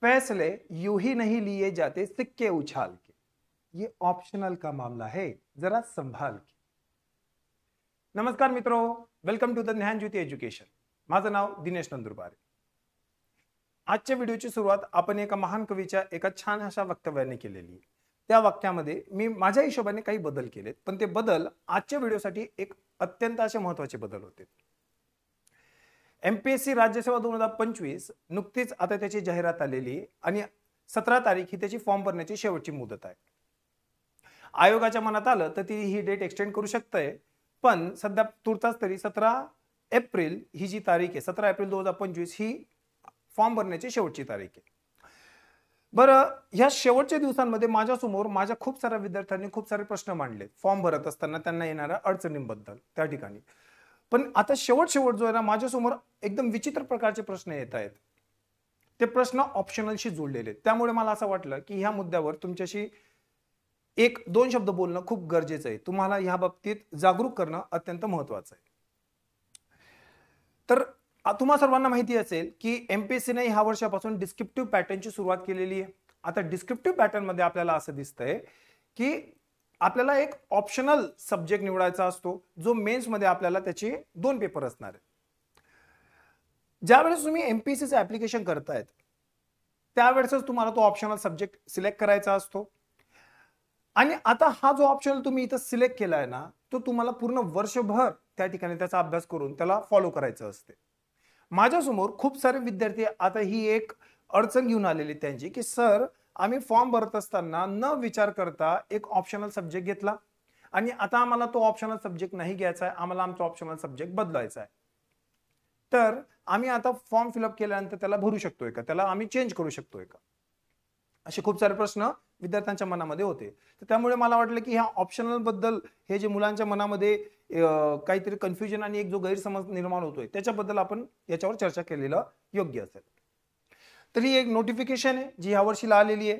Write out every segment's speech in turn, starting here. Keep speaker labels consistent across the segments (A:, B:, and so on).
A: फैसले यूं ही नहीं लिए जाते सिक्के उछाल के, ये ऑप्शनल का मामला है, जरा संभाल के. नमस्कार मित्रो, welcome to the Gyanjyoti education. माझं नाव दिनेश नंदुरबार. आजच्या व्हिडिओची सुरुवात आपण एका महान कवीच्या एका छान अशा वक्तव्याने केलेली आहे. त्या वाक्यामध्ये मी माझ्या हिशोबाने काही बदल केलेत, पण ते बदल आजच्या व्हिडिओसाठी एक अत्यंत असे महत्त्वाचे बदल होते. एमपीएससी राज्यसेवा 2025 नुकतीच आता त्याची जाहिरात आलेली आणि 17 तारीख ही त्याची फॉर्म भरण्याची शेवटची मुदत आहे. आयोगाच्या मनात आलं तर ती ही डेट एक्सटेंड करू शकते, पण सध्या तुर्तास तरी 17 एप्रिल ही जी तारीख आहे, 17 एप्रिल 2025 ही फॉर्म भरण्याची शेवटची तारीख आहे. बरं, ह्या शेवटच्या दिवसांमध्ये माझ्यासमोर माझ्या खूप साऱ्या विद्यार्थ्यांनी खूप सारे प्रश्न मांडले फॉर्म भरत असताना त्यांना येणाऱ्या अडचणींबद्दल त्या ठिकाणी. पण आता शेवट जो आहे ना, माझ्यासमोर एकदम विचित्र प्रकारचे प्रश्न येत आहेत. ते प्रश्न ऑप्शनलशी जोडलेले आहेत. त्यामुळे मला असं वाटलं की ह्या मुद्द्यावर तुमच्याशी एक दोन शब्द बोलणं खूप गरजेचं आहे. तुम्हाला ह्या बाबतीत जागरूक करणं अत्यंत महत्त्वाचं आहे. तर तुम्हा सर्वांना माहिती असेल की एमपीएससीने ह्या वर्षापासून डिस्क्रिप्टिव्ह पॅटर्नची सुरुवात केलेली आहे. आता डिस्क्रिप्टिव्ह पॅटर्न मध्ये आपल्याला असं दिसतंय की आपल्याला एक ऑप्शनल सब्जेक्ट निवडायचा असतो, जो मेन्स मध्ये आपल्याला त्याचे 2 पेपर असणार आहेत. ज्यावेळेस तुम्ही एमपीएससीचं ऍप्लिकेशन करतायत त्यावेळेसच तुम्हाला तो ऑप्शनल सब्जेक्ट सिलेक्ट करायचा असतो. आणि आता हा जो ऑप्शनल तुम्ही इथं सिलेक्ट केलाय ना, तो तुम्हाला पूर्ण वर्षभर त्या ठिकाणी त्याचा अभ्यास करून त्याला फॉलो करायचं असते. माझ्यासमोर खूप सारे विद्यार्थी आता ही एक अडचण घेऊन आलेली त्यांची की सर, आम्ही फॉर्म भरत असताना न विचार करता एक ऑप्शनल सब्जेक्ट घेतला आणि आता आम्हाला तो ऑप्शनल सब्जेक्ट नाही घ्यायचा आहे, आम्हाला आमचा ऑप्शनल सब्जेक्ट बदलायचा आहे. तर आम्ही आता फॉर्म फिलअप केल्यानंतर त्याला भरू शकतोय का, त्याला आम्ही चेंज करू शकतोय का, असे खूप सारे प्रश्न विद्यार्थ्यांच्या मनामध्ये होते. तर त्यामुळे मला वाटलं की ह्या ऑप्शनल बद्दल हे जे मुलांच्या मनामध्ये काहीतरी कन्फ्युजन आणि एक जो गैरसमज निर्माण होतोय त्याच्याबद्दल आपण याच्यावर चर्चा केलेलं योग्य असेल. तर ही एक नोटिफिकेशन आहे जी यावर्षीला आलेली आहे.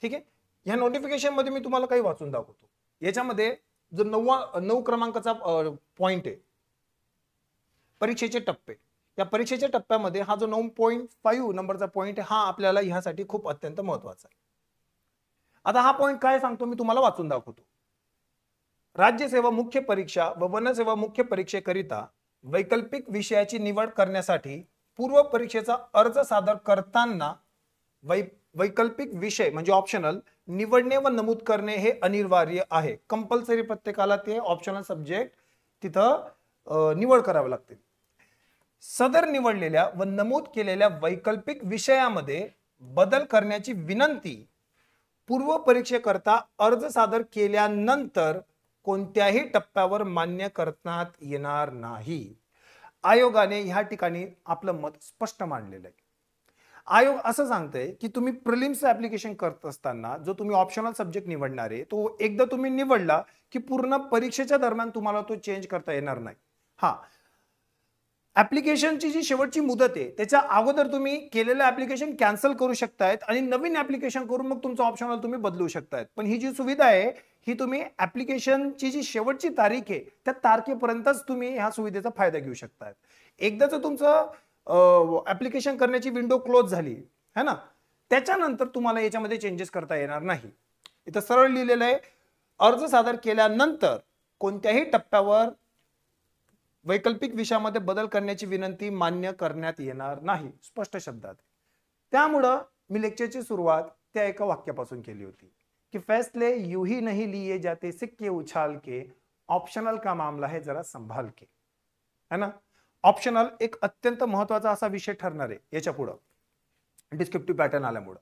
A: ठीक आहे, ह्या नोटिफिकेशन मध्ये मी तुम्हाला काही वाचून दाखवतो. याच्यामध्ये जो 9 क्रमांकाचा पॉइंट आहे, परीक्षेचे टप्पे. या परीक्षेच्या टप्प्यामध्ये हा जो 9.5 नंबरचा पॉइंट आहे, हा आपल्याला ह्यासाठी खूप अत्यंत महत्वाचा आहे. आता हा पॉइंट काय सांगतो मी तुम्हाला वाचून दाखवतो. राज्यसेवा मुख्य परीक्षा व वनसेवा मुख्य परीक्षेकरिता वैकल्पिक विषयाची निवड करण्यासाठी पूर्व परीक्षेचा अर्ज सादर करताना वैकल्पिक विषय म्हणजे ऑप्शनल निवडणे व नमूद करणे हे अनिवार्य आहे. कंपल्सरी प्रत्येकाला ते ऑप्शनल सब्जेक्ट तिथं निवड करावे लागते. सदर निवडलेल्या व नमूद केलेल्या वैकल्पिक विषयामध्ये बदल करण्याची विनंती पूर्व परीक्षेकरता अर्ज सादर केल्यानंतर कोणत्याही टप्प्यावर मान्य करण्यात येणार नाही. आयोगाने ह्या ठिकाणी आपलं मत स्पष्ट मांडलेलं आहे. आयोग असं सांगतंय की तुम्ही प्रिलिम्स ऍप्लिकेशन करत असताना जो तुम्ही ऑप्शनल सब्जेक्ट निवडणार आहे तो एकदा तुम्ही निवडला की पूर्ण परीक्षेच्या दरम्यान तुम्हाला तो चेंज करता येणार नाही. हा, ऍप्लिकेशनची जी शेवटची मुदत आहे त्याच्या अगोदर तुम्ही केलेलं ऍप्लिकेशन कॅन्सल करू शकतायत आणि नवीन ऍप्लिकेशन करून मग तुमचं ऑप्शनल तुम्ही बदलू शकतायत. पण ही जी सुविधा आहे ही तुम्ही ऍप्लिकेशनची जी शेवटची तारीख आहे त्या तारखेपर्यंतच तुम्ही ह्या सुविधेचा फायदा घेऊ शकतायत. एकदा जर तुमचं ऍप्लिकेशन करण्याची विंडो क्लोज झाली है ना, त्याच्यानंतर तुम्हाला याच्यामध्ये चेंजेस करता येणार नाही. इथं सरळ लिहिलेलं आहे, अर्ज सादर केल्यानंतर कोणत्याही टप्प्यावर वैकल्पिक विषयामध्ये बदल करण्याची विनंती मान्य करण्यात येणार नाही, स्पष्ट शब्दात. त्यामुळं मी लेक्चरची सुरुवात त्या एका वाक्यापासून केली होती की फैसले यूं ही नहीं लिए जाते सिक्के उछाल के, ऑप्शनल का मामला है जरा संभाल के, है ना. ऑप्शनल एक अत्यंत महत्वाचा असा विषय ठरणार आहे याच्या पुढं डिस्क्रिप्टिव्ह पॅटर्न आल्यामुळं.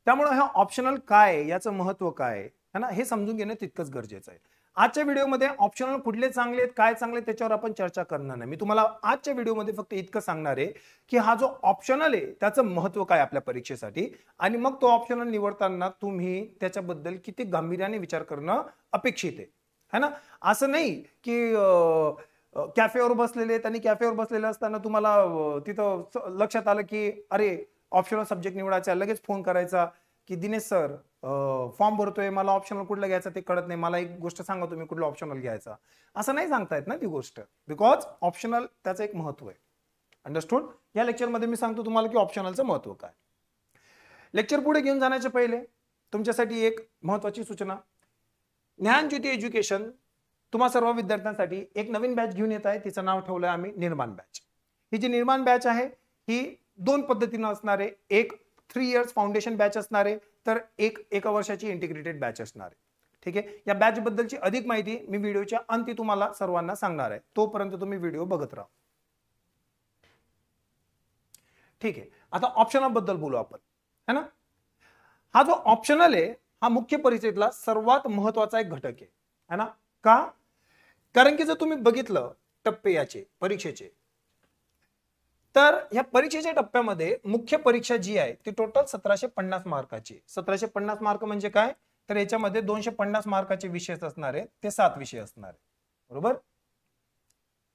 A: त्यामुळे हा ऑप्शनल काय आहे, याचं महत्व काय आहे ना, हे समजून घेणं तितकंच गरजेचं आहे. आजच्या व्हिडिओमध्ये ऑप्शनल कुठले चांगले आहेत काय चांगले त्याच्यावर आपण चर्चा करणार नाही. मी तुम्हाला आजच्या व्हिडिओमध्ये फक्त इतकं सांगणार आहे की हा जो ऑप्शनल आहे त्याचं महत्व काय आपल्या परीक्षेसाठी, आणि मग तो ऑप्शनल निवडताना तुम्ही त्याच्याबद्दल किती गांभीर्याने विचार करणं अपेक्षित आहे, है ना. असं नाही की कॅफेवर बसलेले आहेत आणि कॅफेवर बसलेले असताना तुम्हाला तिथं लक्षात आलं की अरे ऑप्शनल सब्जेक्ट निवडायचा, लगेच फोन करायचा की दिनेश सर फॉर्म भरतोय, मला ऑप्शनल कुठलं घ्यायचं ते कळत नाही, मला एक गोष्ट सांगा तुम्ही कुठलं ऑप्शनल घ्यायचा. असं नाही सांगतायत ना ती गोष्ट, बिकॉज ऑप्शनल त्याचं एक महत्व आहे. अंडरस्टूड. या लेक्चर मध्ये मी सांगतो तुम्हाला की ऑप्शनलचं महत्व काय. लेक्चर पुढे घेऊन जाण्याच्या पहिले तुमच्यासाठी एक महत्वाची सूचना, ज्ञानज्योती एज्युकेशन तुम्हा सर्व विद्यार्थ्यांसाठी एक नवीन बॅच घेऊन येत आहे. तिचं नाव ठेवलंय आम्ही निर्माण बॅच. ही जी निर्माण बॅच आहे ही दोन पद्धतीनं असणार आहे. एक 3 इयर्स फाउंडेशन बॅच असणार आहे, तर एक 1 वर्षाची इंटिग्रेटेड बॅच असणार आहे. ठीक आहे. या बॅच बद्दलची अधिक माहिती मी व्हिडिओच्या अंती तुम्हाला सर्वांना सांगणार आहे. तोपर्यंत तुम्ही व्हिडिओ बघत राहा. ठीक आहे. आता ऑप्शनल बद्दल बोलू आपण, है ना. हा जो ऑप्शनल आहे हा मुख्य परीक्षेतला सर्वात महत्वाचा एक घटक आहे ना. का? कारण की जर तुम्ही बघितलं टप्पे याचे परीक्षेचे, तर या परीक्षेच्या टप्प्यामध्ये मुख्य परीक्षा जी आहे ती टोटल 1750 मार्काची. 1750 मार्क म्हणजे काय? तर याच्यामध्ये 250 मार्काचे विषय असणार आहे, ते 7 विषय असणार आहे. बरोबर.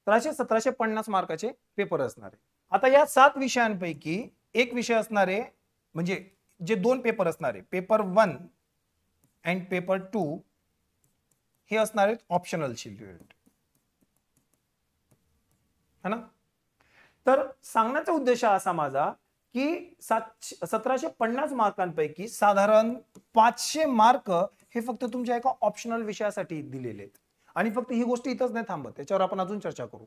A: तर असे 1750 मार्काचे पेपर असणार आहे. आता या 7 विषयांपैकी एक विषय असणार आहे, म्हणजे जे 2 पेपर असणार आहे, पेपर 1 अँड पेपर 2 हे असणार आहेत ऑप्शनल शिल्ड, है ना. तर सांगण्याचा उद्देश असा माझा की 1750 मार्कांपैकी साधारण 500 मार्क हे फक्त तुमच्या एका ऑप्शनल विषयासाठी दिलेले आहेत. आणि फक्त ही गोष्ट इथंच नाही थांबत, त्याच्यावर आपण अजून चर्चा करू.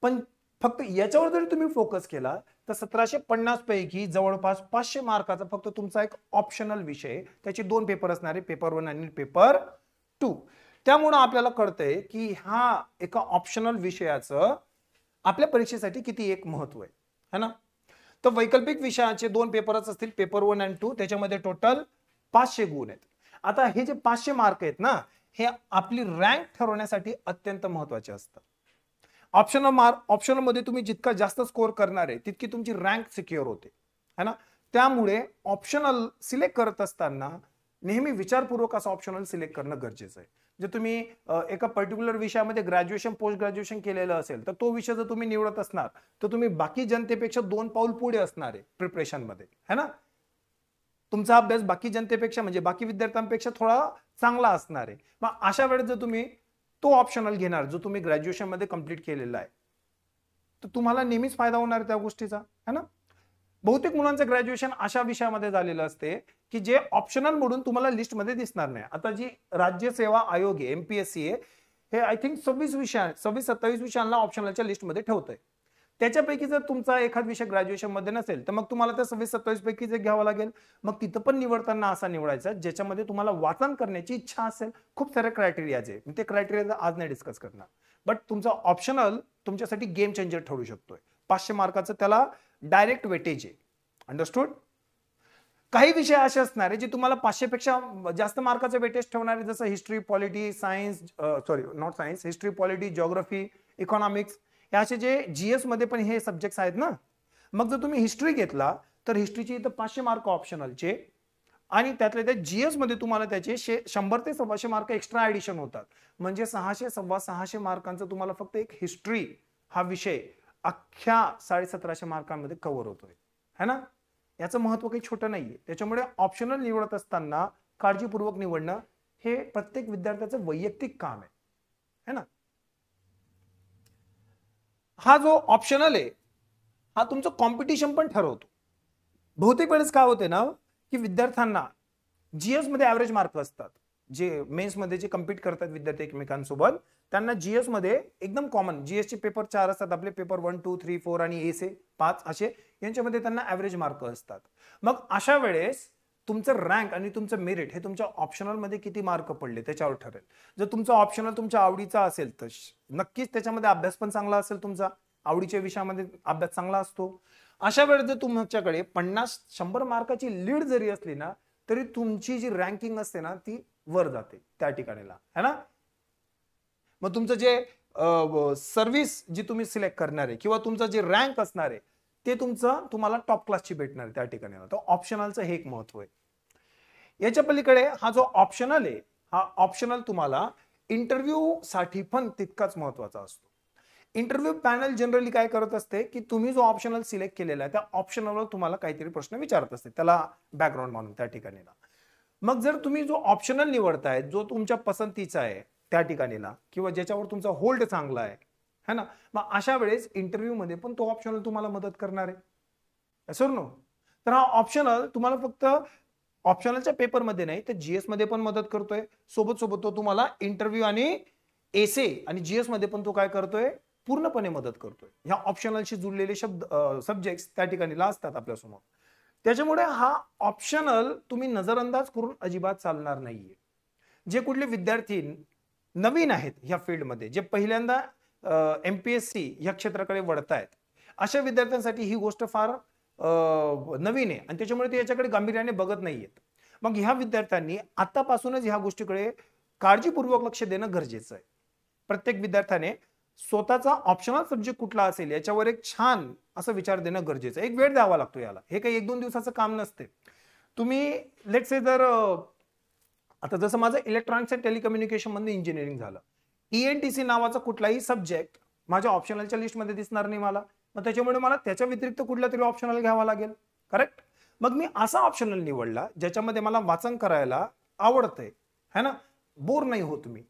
A: पण फक्त याच्यावर जरी तुम्ही फोकस केला तर 1750 पैकी जवळपास 500 मार्काचा फक्त तुमचा एक ऑप्शनल विषय, त्याचे 2 पेपर असणार आहे, पेपर 1 आणि पेपर 2. त्यामुळे आपल्याला कळतंय की हा एका ऑप्शनल विषयाचं आपल्या परीक्षेसाठी किती एक महत्व आहे, है ना. तर वैकल्पिक विषयाचे 2 पेपरच असतील, पेपर 1 आणि 2, त्याच्यामध्ये टोटल 500 गुण आहेत. आता हे जे 500 मार्क आहेत ना, हे आपली रँक ठरवण्यासाठी अत्यंत महत्वाचे असतात. ऑप्शनल मध्ये तुम्ही जितका जास्त स्कोर करणार आहे तितकी तुमची रँक सिक्युअर होते, है ना. त्यामुळे ऑप्शनल सिलेक्ट करत असताना नेहमी विचारपूर्वक असं ऑप्शनल सिलेक्ट करणं गरजेचं आहे. जर तुम्ही एका पर्टिक्युलर विषयामध्ये ग्रॅज्युएशन पोस्ट ग्रॅज्युएशन केलेलं असेल तर तो विषय जर तुम्ही निवडत असणार तर तुम्ही बाकी जनतेपेक्षा 2 पाऊल पुढे असणार आहे प्रिपरेशन मध्ये, है ना. तुमचा अभ्यास बाकी जनतेपेक्षा म्हणजे बाकी विद्यार्थ्यांपेक्षा थोडा चांगला असणार आहे. मग अशा वेळेस जर तुम्ही तो ऑप्शनल घेणार जो तुम्ही ग्रॅज्युएशन मध्ये कंप्लीट केलेला आहे तर तुम्हाला नेहमीच फायदा होणार त्या गोष्टीचा, है ना. बहुतेक मुलांचं ग्रॅज्युएशन अशा विषयामध्ये झालेलं असते की जे ऑप्शनल म्हणून तुम्हाला लिस्ट मध्ये दिसणार नाही. आता जी राज्य सेवा आयोग आहे, एमपीएससी आहे, हे आय थिंक 26-27 विषयांना ऑप्शनलच्या लिस्टमध्ये ठेवतंय. त्याच्यापैकी जर तुमचा एखाद विषय ग्रॅज्युएशन मध्ये नसेल तर मग तुम्हाला त्या 26-27 पैकी जे घ्यावं लागेल. मग तिथं पण निवडताना असा निवडायचा ज्याच्यामध्ये तुम्हाला वाचन करण्याची इच्छा असेल. खूप सारे क्रायटेरियाज आहे, ते क्रायटेरिया आज नाही डिस्कस करणार. बट तुमचा ऑप्शनल तुमच्यासाठी गेम चेंजर ठरू शकतोय. 500 मार्काचं त्याला डायरेक्ट वेटेज आहे. अंडरस्टूड. काही विषय असे असणार आहे जे तुम्हाला 500 पेक्षा जास्त मार्काचं वेटेज ठेवणारे, जसं history polity science, not science, history polity geography economics, हे असे जे जीएस मध्ये पण हे सब्जेक्ट्स आहेत ना. मग जर तुम्ही हिस्ट्री घेतला तर हिस्ट्रीचे इथं 500 मार्क ऑप्शनलचे आणि त्यातल्या त्या जीएस मध्ये तुम्हाला त्याचे 100 ते 125 मार्क एक्स्ट्रा ऍडिशन होतात. म्हणजे 600-650 मार्कांचा तुम्हाला फक्त एक हिस्ट्री हा विषय अख्ख्या 1750 मार्कांमध्ये कव्हर होतोय, है ना. याचं महत्व काही छोटं नाहीये. त्याच्यामुळे ऑप्शनल निवडत असताना काळजीपूर्वक निवडणं हे प्रत्येक विद्यार्थ्याचं वैयक्तिक काम आहे, है ना. हा जो ऑप्शनल आहे हा तुमचं कॉम्पिटिशन पण ठरवतो. बहुतेक वेळेस काय होते ना की विद्यार्थ्यांना जीएस मध्ये ऍव्हरेज मार्क असतात. जे मेन्स मध्ये जे कम्पीट करतात विद्यार्थी एकमेकांसोबत, त्यांना जीएस मध्ये एकदम कॉमन जीएस चे पेपर 4 असतात आपले, पेपर 1, 2, 3, 4 आणि एसे 5 असे, यांच्यामध्ये त्यांना ऍव्हरेज मार्क असतात. मग अशा वेळेस तुमचं रँक आणि तुमचं मेरिट हे तुमच्या ऑप्शनल मध्ये किती मार्क पडले त्याच्यावर ठरेल. जर तुमचं ऑप्शनल तुमच्या आवडीचा असेल तर नक्कीच त्याच्यामध्ये अभ्यास पण चांगला असेल, तुमचा आवडीच्या विषयामध्ये अभ्यास चांगला असतो. अशा वेळेस जर तुमच्याकडे 50-100 मार्काची लीड जरी असली ना तरी तुमची जी रँकिंग असते ना ती वर जाते त्या ठिकाणीला, है ना. मग तुमचं जे सर्व्हिस जी तुम्ही सिलेक्ट करणार आहे किंवा तुमचं जे रँक असणार आहे ते तुम्हाला टॉप क्लासची भेटणार आहे त्या ठिकाणी. तर ऑप्शनलचं हे एक महत्व आहे. याच्या पलीकडे हा जो ऑप्शनल आहे हा ऑप्शनल तुम्हाला इंटरव्ह्यू साठी पण तितकाच महत्वाचा असतो. इंटरव्ह्यू पॅनल जनरली काय करत असते की तुम्ही जो ऑप्शनल सिलेक्ट केलेला आहे त्या ऑप्शनलवर तुम्हाला काहीतरी प्रश्न विचारत असते, त्याला बॅकग्राऊंड म्हणून त्या ठिकाणीला. मग जर तुम्ही जो ऑप्शनल निवडताय जो तुमच्या पसंतीचा आहे त्या ठिकाणीला किंवा ज्याच्यावर तुमचा होल्ड चांगला आहे, है ना, मग अशा वेळेस इंटरव्ह्यू मध्ये पण तो ऑप्शनल तुम्हाला मदत करणार आहे. Sir no. तर हा ऑप्शनल तुम्हाला फक्त ऑप्शनलच्या पेपरमध्ये नाही तर जीएस मध्ये पण मदत करतोय. सोबत सोबत तो तुम्हाला इंटरव्ह्यू आणि एसे आणि जीएस मध्ये पण तो काय करतोय, पूर्णपणे मदत करतोय. ह्या ऑप्शनलशी जुळलेले शब्द सब्जेक्ट्स त्या ठिकाणी असतात आपल्यासमोर. त्याच्यामुळे हा ऑप्शनल तुम्ही नजरअंदाज करून अजिबात चालणार नाहीये. जे कुठले विद्यार्थी नवीन आहेत ह्या फील्डमध्ये, जे पहिल्यांदा एमपीएससी ह्या क्षेत्राकडे वळतायत, अशा विद्यार्थ्यांसाठी ही गोष्ट फार नवीन आहे आणि त्याच्यामुळे ते याच्याकडे गांभीर्याने बघत नाहीयेत. मग ह्या विद्यार्थ्यांनी आतापासूनच ह्या गोष्टीकडे काळजीपूर्वक लक्ष देणं गरजेचं आहे. प्रत्येक विद्यार्थ्याने स्वतःचा ऑप्शनल सब्जेक्ट कुठला असेल याच्यावर एक छान असं विचार देणं गरजेचं आहे. एक वेळ द्यावा लागतो याला. हे काही 1-2 दिवसाचं काम नसते. तुम्ही लेट्स से जर आता जसं माझं इलेक्ट्रॉनिक्स अँड टेलिकम्युनिकेशन मध्ये इंजिनिअरिंग झालं, ईएनटीसी नावाचा कुठलाही सब्जेक्ट माझ्या ऑप्शनलच्या लिस्टमध्ये दिसणार नाही मला. मग त्याच्यामुळे मला त्याच्या व्यतिरिक्त कुठला तरी ऑप्शनल घ्यावा लागेल. करेक्ट. मग मी असा ऑप्शनल निवडला ज्याच्यामध्ये मला वाचन करायला आवडतंय, है ना, बोर नाही होत मी.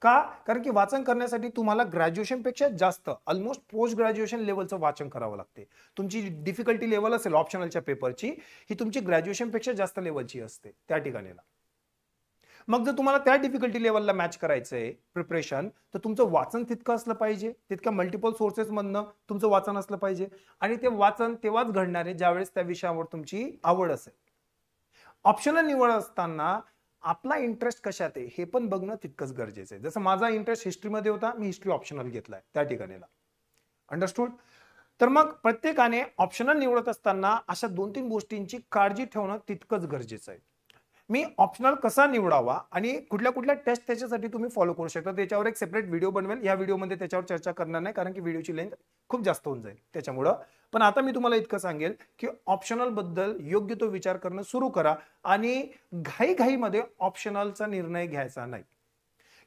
A: का? कारण की वाचन करण्यासाठी तुम्हाला ग्रॅज्युएशन पेक्षा जास्त ऑलमोस्ट पोस्ट ग्रॅज्युएशन लेवलचं वाचन करावं लागते. तुमची डिफिकल्टी लेवल असेल ऑप्शनलच्या पेपरची, ही तुमची ग्रॅज्युएशन पेक्षा जास्त लेवलची असते त्या ठिकाणीला. मग जर तुम्हाला त्या डिफिकल्टी लेवलला मॅच करायचंय प्रिपरेशन, तर तुमचं वाचन तितकं असलं पाहिजे, तितक्या मल्टिपल सोर्सेस मधनं तुमचं वाचन असलं पाहिजे आणि ते वाचन तेव्हाच घडणार आहे ज्यावेळेस त्या विषयावर तुमची आवड असेल. ऑप्शनल निवड असताना आपला इंटरेस्ट कशात आहे हे पण बघणं तितकंच गरजेचं आहे. जसं माझा इंटरेस्ट हिस्ट्रीमध्ये होता, मी हिस्ट्री ऑप्शनल घेतलाय त्या ठिकाणीला. अंडरस्टूड. तर मग प्रत्येकाने ऑप्शनल निवडत असताना अशा 2-3 गोष्टींची काळजी ठेवणं तितकंच गरजेचं आहे. मी ऑप्शनल कसा निवडावा आणि कुठल्या कुठल्या टेस्ट त्याच्यासाठी तुम्ही फॉलो करू शकता, त्याच्यावर एक सेपरेट व्हिडिओ बनवेल. या व्हिडिओमध्ये त्याच्यावर चर्चा करणार नाही कारण की व्हिडिओची लेंथ खूप जास्त होऊन जाईल त्याच्यामुळं. पण आता मी तुम्हाला इतकं सांगेल की ऑप्शनल बद्दल योग्य तो विचार करणं सुरू करा आणि घाईघाईमध्ये ऑप्शनलचा निर्णय घ्यायचा नाही.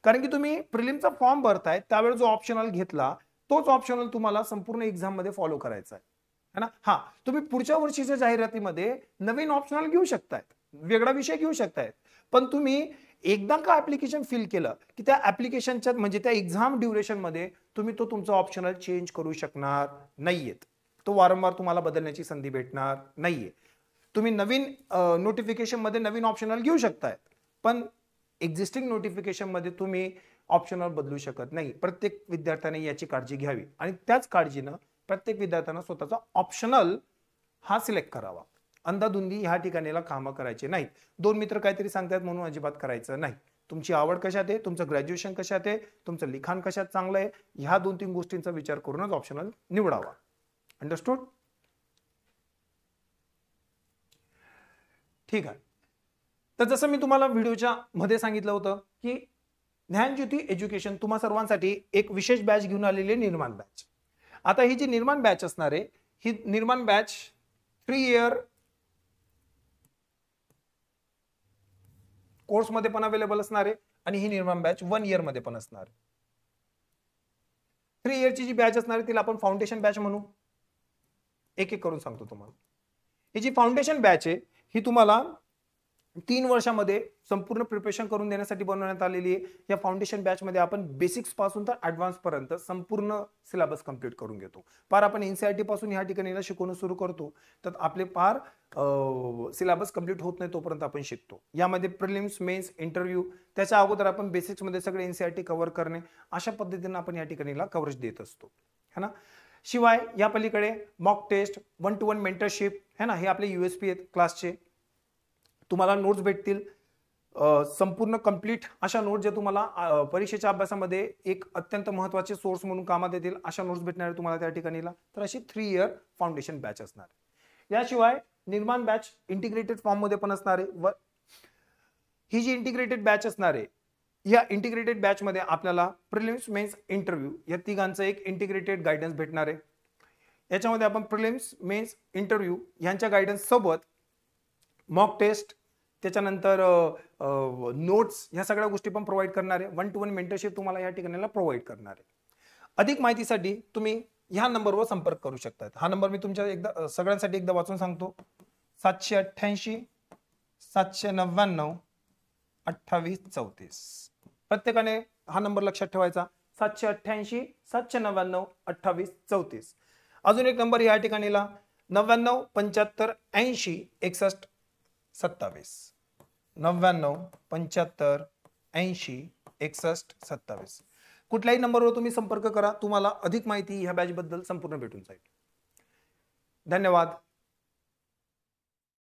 A: कारण की तुम्ही प्रिलिमचा फॉर्म भरताय त्यावेळेस जो ऑप्शनल घेतला तोच ऑप्शनल तुम्हाला संपूर्ण एक्झाम मध्ये फॉलो करायचा आहे ना. हा, तुम्ही पुढच्या वर्षीच्या जाहिरातीमध्ये नवीन ऑप्शनल घेऊ शकताय, वेगळा विषय घेऊ शकताय, पण तुम्ही एकदा का ऍप्लिकेशन फिल केलं की त्या ऍप्लिकेशनच्या म्हणजे त्या एक्झाम ड्युरेशन मध्ये तुम्ही तो तुमचा ऑप्शनल चेंज करू शकणार नाहीयेत. तो वारंवार तुम्हाला बदलण्याची संधी भेटणार नाहीये. तुम्ही नवीन नोटिफिकेशन मध्ये नवीन ऑप्शनल घेऊ शकताय, पण एक्झिस्टिंग नोटिफिकेशन मध्ये तुम्ही ऑप्शनल बदलू शकत नाही. प्रत्येक विद्यार्थ्याने याची काळजी घ्यावी आणि त्याच काळजीनं प्रत्येक विद्यार्थ्यांना स्वतःचा ऑप्शनल हा सिलेक्ट करावा. अंधाधुंदी ह्या ठिकाणीला कामं करायचे नाहीत. 2 मित्र काहीतरी सांगतात म्हणून अजिबात करायचं नाही. तुमची आवड कशात आहे, तुमचं ग्रॅज्युएशन कशात आहे, तुमचं लिखाण कशात चांगलं आहे, ह्या 2-3 गोष्टींचा विचार करूनच ऑप्शनल निवडावा. अंडरस्टूड. ठीक आहे. तर जसं मी तुम्हाला व्हिडिओच्या मध्ये सांगितलं होतं की ज्ञानज्योती एज्युकेशन तुम्हा सर्वांसाठी एक विशेष बॅच घेऊन आलेली निर्माण बॅच. आता ही जी निर्माण बॅच असणार आहे, ही निर्माण बॅच 3 इयर कोर्स मध्ये पण अवेलेबल असणार आहे आणि ही निर्माण बॅच 1 इयर मध्ये पण असणार आहे. 3 इयरची जी बॅच असणार आहे तिला आपण फाउंडेशन बॅच म्हणू. एक एक करून सांगतो तुम्हाला. ही जी फाउंडेशन बॅच आहे ही तुम्हाला 3 वर्षामध्ये संपूर्ण प्रिपरेशन करून देण्यासाठी बनवण्यात आलेली आहे. या फाउंडेशन बॅच मध्ये आपण बेसिक्स पासून तर ऍडव्हान्स पर्यंत संपूर्ण सिलेबस कंप्लीट करून घेतो. पार आपण एनसीईआरटी पासून ह्या ठिकाणी शिकवणं सुरू करतो तर आपले पार सिलेबस कंप्लीट होत नाही तोपर्यंत आपण शिकतो. यामध्ये प्रिलिम्स, मेन्स, इंटरव्ह्यू, त्याच्या अगोदर आपण बेसिक्स मध्ये सगळे एनसीईआरटी कव्हर करणे अशा पद्धतीने आपण या ठिकाणी कव्हरेज देत असतो, है ना. शिवाय या पलीकडे मॉक टेस्ट, 1-to-1 मेंटरशिप, है ना, हे आपले यूएसपी आहेत क्लासचे. तुम्हाला नोट्स भेटतील संपूर्ण कंप्लीट अशा नोट्स ज्या तुम्हाला परीक्षेच्या अभ्यासामध्ये एक अत्यंत महत्त्वाचे सोर्स म्हणून कामात येतील अशा नोट्स भेटणार आहे तुम्हाला त्या ठिकाणीला. तर अशी 3 इयर फाउंडेशन बॅच असणार. याशिवाय निर्माण बॅच इंटिग्रेटेड फॉर्म मध्ये पण असणार आहे. ही जी इंटिग्रेटेड बॅच असणार आहे या इंटिग्रेटेड बॅच मध्ये आपल्याला प्रिलिम्स, मेन्स, इंटरव्ह्यू या तिघांचं एक इंटिग्रेटेड गायडन्स भेटणार आहे. याच्यामध्ये आपण प्रिलिम्स, मेन्स, इंटरव्ह्यू यांच्या गायडन्स सोबत मॉक टेस्ट, त्याच्यानंतर नोट्स ह्या सगळ्या गोष्टी पण प्रोव्हाइड करणार आहे. 1-to-1 मेंटरशिप तुम्हाला या ठिकाणी प्रोव्हाइड करणार आहे. अधिक माहितीसाठी तुम्ही ह्या नंबरवर संपर्क करू शकता. हा नंबर मी तुमच्या एकदा सगळ्यांसाठी एकदा वाचून सांगतो. 788 799 2834. प्रत्येकाने हा नंबर लक्षात ठेवायचा. 788 799 2834. अजून एक नंबर या ठिकाणीला 99 75 80 61 27. 99 75 80 61 27. कुठल्याही नंबरवर तुम्ही संपर्क करा. तुम्हाला अधिक माहिती ह्या बॅच बद्दल संपूर्ण भेटून जाईल. धन्यवाद.